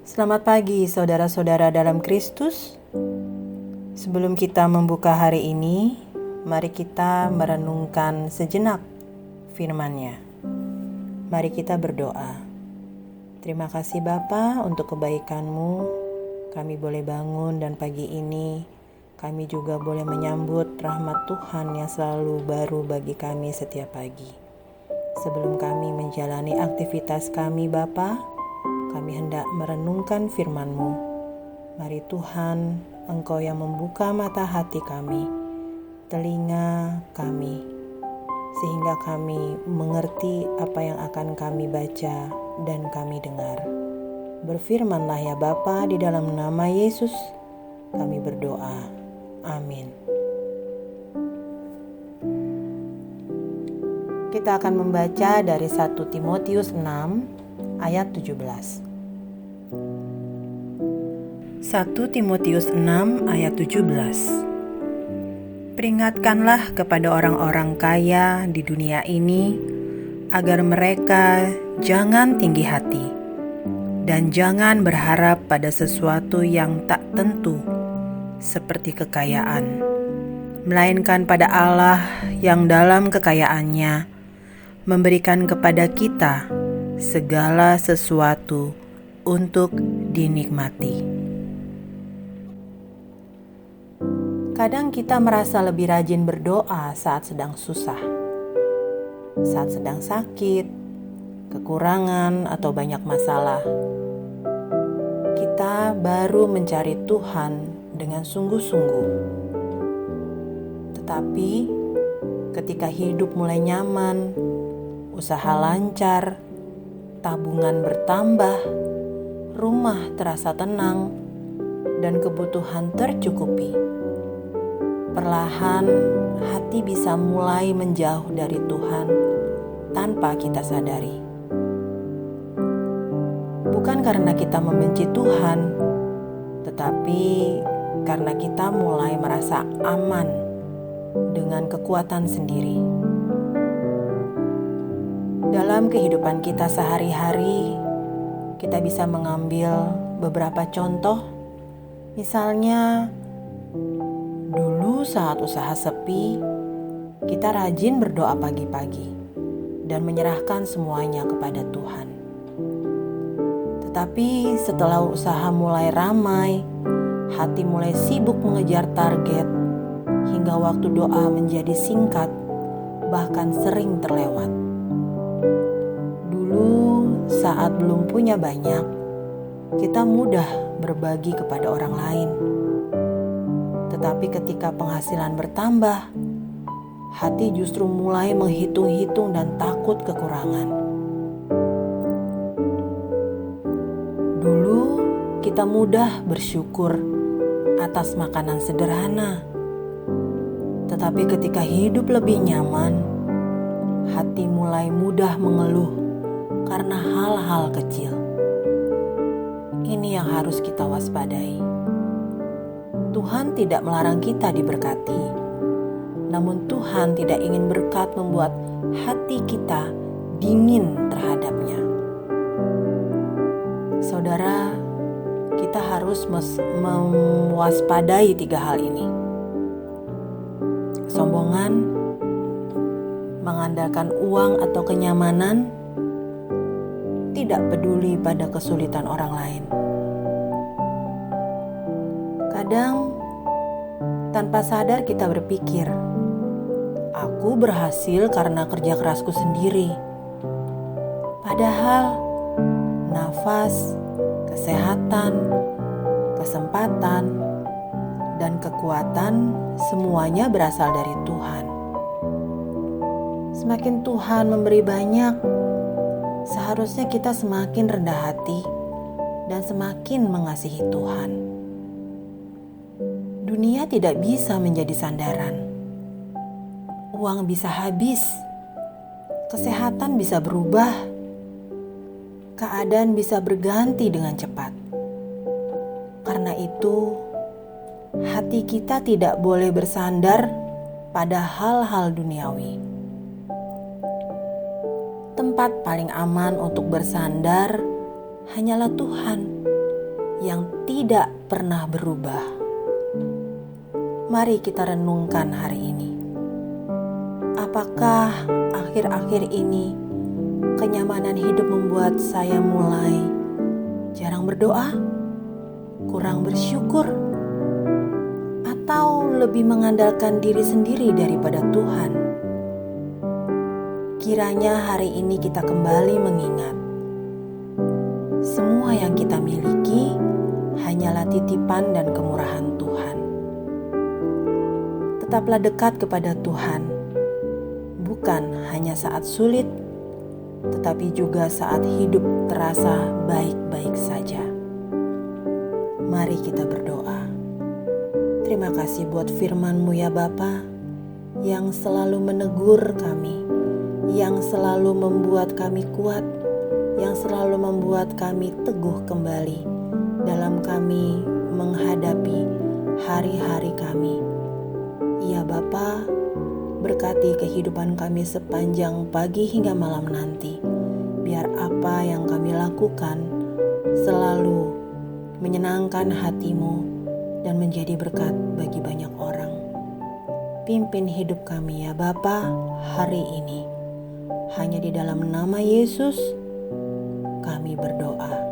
Selamat pagi saudara-saudara dalam Kristus. Sebelum kita membuka hari ini, mari kita merenungkan sejenak firman-Nya. Mari kita berdoa. Terima kasih Bapa untuk kebaikan-Mu. Kami boleh bangun dan pagi ini kami juga boleh menyambut rahmat Tuhan yang selalu baru bagi kami setiap pagi. Sebelum kami menjalani aktivitas kami Bapa, kami hendak merenungkan firman-Mu. Mari Tuhan, Engkau yang membuka mata hati kami, telinga kami, sehingga kami mengerti apa yang akan kami baca dan kami dengar. Berfirmanlah ya Bapa, di dalam nama Yesus kami berdoa. Amin. Kita akan membaca dari 1 Timotius 6 ayat 17. 1 Timotius 6 ayat 17. Peringatkanlah kepada orang-orang kaya di dunia ini agar mereka jangan tinggi hati dan jangan berharap pada sesuatu yang tak tentu seperti kekayaan, melainkan pada Allah yang dalam kekayaannya memberikan kepada kita segala sesuatu untuk dinikmati. Kadang kita merasa lebih rajin berdoa saat sedang susah, saat sedang sakit, kekurangan, atau banyak masalah. Kita baru mencari Tuhan dengan sungguh-sungguh. Tetapi ketika hidup mulai nyaman, usaha lancar, tabungan bertambah, rumah terasa tenang, dan kebutuhan tercukupi, perlahan hati bisa mulai menjauh dari Tuhan tanpa kita sadari. Bukan karena kita membenci Tuhan, tetapi karena kita mulai merasa aman dengan kekuatan sendiri. Dalam kehidupan kita sehari-hari, kita bisa mengambil beberapa contoh. Misalnya, dulu saat usaha sepi, kita rajin berdoa pagi-pagi dan menyerahkan semuanya kepada Tuhan. Tetapi setelah usaha mulai ramai, hati mulai sibuk mengejar target, hingga waktu doa menjadi singkat, bahkan sering terlewat. Dulu saat belum punya banyak, kita mudah berbagi kepada orang lain. Tetapi ketika penghasilan bertambah, hati justru mulai menghitung-hitung dan takut kekurangan. Dulu kita mudah bersyukur atas makanan sederhana. Tetapi ketika hidup lebih nyaman, hati mulai mudah mengeluh karena hal-hal kecil. Ini yang harus kita waspadai. Tuhan tidak melarang kita diberkati, namun Tuhan tidak ingin berkat membuat hati kita dingin terhadapnya. Saudara, kita harus mewaspadai 3 hal ini. Kesombongan, mengandalkan uang atau kenyamanan, tidak peduli pada kesulitan orang lain. Kadang tanpa sadar kita berpikir, aku berhasil karena kerja kerasku sendiri. Padahal nafas, kesehatan, kesempatan, dan kekuatan semuanya berasal dari Tuhan. Semakin Tuhan memberi banyak, seharusnya kita semakin rendah hati dan semakin mengasihi Tuhan. Dunia tidak bisa menjadi sandaran. Uang bisa habis, kesehatan bisa berubah, keadaan bisa berganti dengan cepat. Karena itu, hati kita tidak boleh bersandar pada hal-hal duniawi. Tempat paling aman untuk bersandar hanyalah Tuhan yang tidak pernah berubah. Mari kita renungkan hari ini. Apakah akhir-akhir ini kenyamanan hidup membuat saya mulai jarang berdoa, kurang bersyukur, atau lebih mengandalkan diri sendiri daripada Tuhan? Kiranya hari ini kita kembali mengingat semua yang kita miliki hanyalah titipan dan kemurahan Tuhan. Tetaplah dekat kepada Tuhan, bukan hanya saat sulit, tetapi juga saat hidup terasa baik-baik saja. Mari kita berdoa. Terima kasih buat firman-Mu ya Bapa, yang selalu menegur kami, yang selalu membuat kami kuat, yang selalu membuat kami teguh kembali dalam kami menghadapi hari-hari kami. Ya Bapa, berkati kehidupan kami sepanjang pagi hingga malam nanti. Biar apa yang kami lakukan selalu menyenangkan hati-Mu dan menjadi berkat bagi banyak orang. Pimpin hidup kami ya Bapa hari ini. Hanya di dalam nama Yesus kami berdoa.